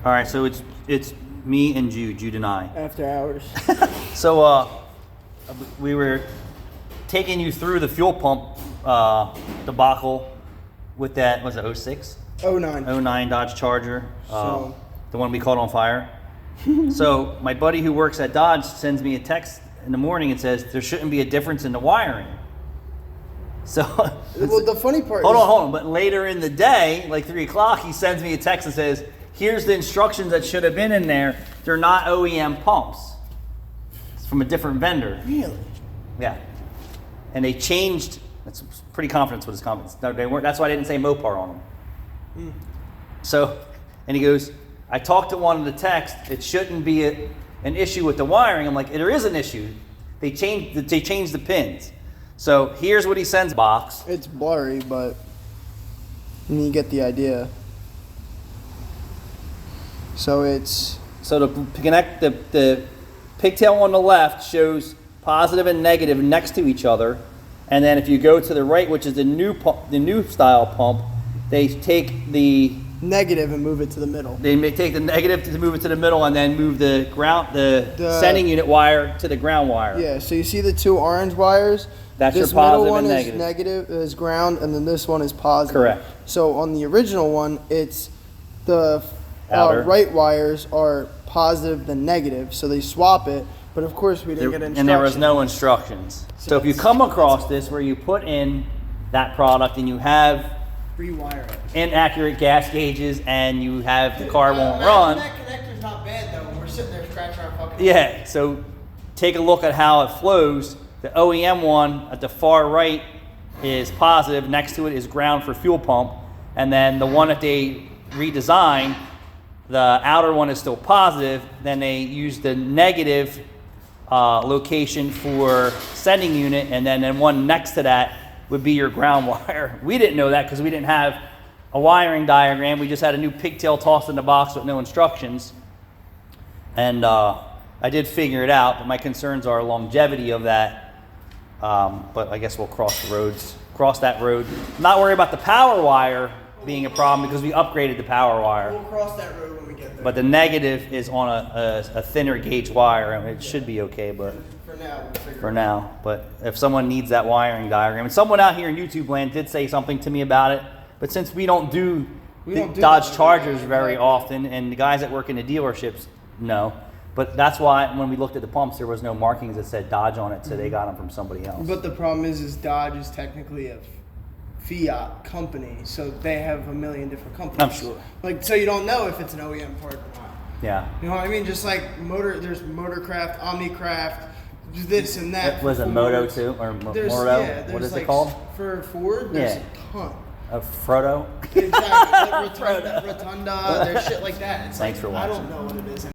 All right, so it's me and Jude and I. After hours. So we were taking you through the fuel pump debacle with that, was it 06? 09. 09 Dodge Charger, So- the one we caught on fire. So my buddy who works at Dodge sends me a text in the morning and says there shouldn't be a difference in the wiring. So Well, the funny part hold is... on. But later in the day, like 3 o'clock, he sends me a text and says, here's the instructions that should have been in there. They're not OEM pumps. It's from a different vendor. Really? Yeah. And they changed, that's pretty confident with his comments. No, they weren't, that's why I didn't say Mopar on them. So, and he goes, I talked to one of the texts, it shouldn't be an issue with the wiring. I'm like, there is an issue. They changed the pins. So here's what he sends box. It's blurry, but you get the idea. So it's... So to connect the pigtail on the left shows positive and negative next to each other. And then if you go to the right, which is the new style pump, they take the negative and move it to the middle. They may take the negative to move it to the middle and then move the sending unit wire to the ground wire. Yeah, so you see the two orange wires? That's this your positive middle one and is negative, is ground, and then this one is positive. Correct. So on the original one, it's the Outer. right wires are positive then negative, so they swap it. But of course we didn't get instructions. And there was no instructions. So if you come across this where you put in that product and you have rewire it. Inaccurate gas gauges and you have the car won't run. That connector's not bad though. We're sitting there scratching our fucking... Yeah, so take a look at how it flows. The OEM one at the far right is positive. Next to it is ground for fuel pump. And then the one that they redesigned, the outer one is still positive. Then they use the negative location for sending unit. And then one next to that would be your ground wire. We didn't know that because we didn't have a wiring diagram. We just had a new pigtail tossed in the box with no instructions. And I did figure it out, but my concerns are longevity of that. But I guess we'll cross that road. Not worry about the power wire being a problem because we upgraded the power wire. We'll cross that road when we get there. But the negative is on a thinner gauge wire, and it should be okay, but for now, we'll figure for now. But if someone needs that wiring diagram, and someone out here in YouTube land did say something to me about it, but since we don't do Dodge Chargers very often, and the guys that work in the dealerships know. But that's why when we looked at the pumps, there was no markings that said Dodge on it, so they got them from somebody else. But the problem is Dodge is technically a Fiat company, so they have a million different companies. I'm sure. Like, so you don't know if it's an OEM part or not. Yeah. You know what I mean? Just like there's Motorcraft, Omnicraft, this and that. Was it Moto too, or Morto? Yeah, what is like, it called? For Ford, there's a ton. Frodo? Exactly. Like Rotunda, there's shit like that. It's Thanks like, for watching. I don't know what it is.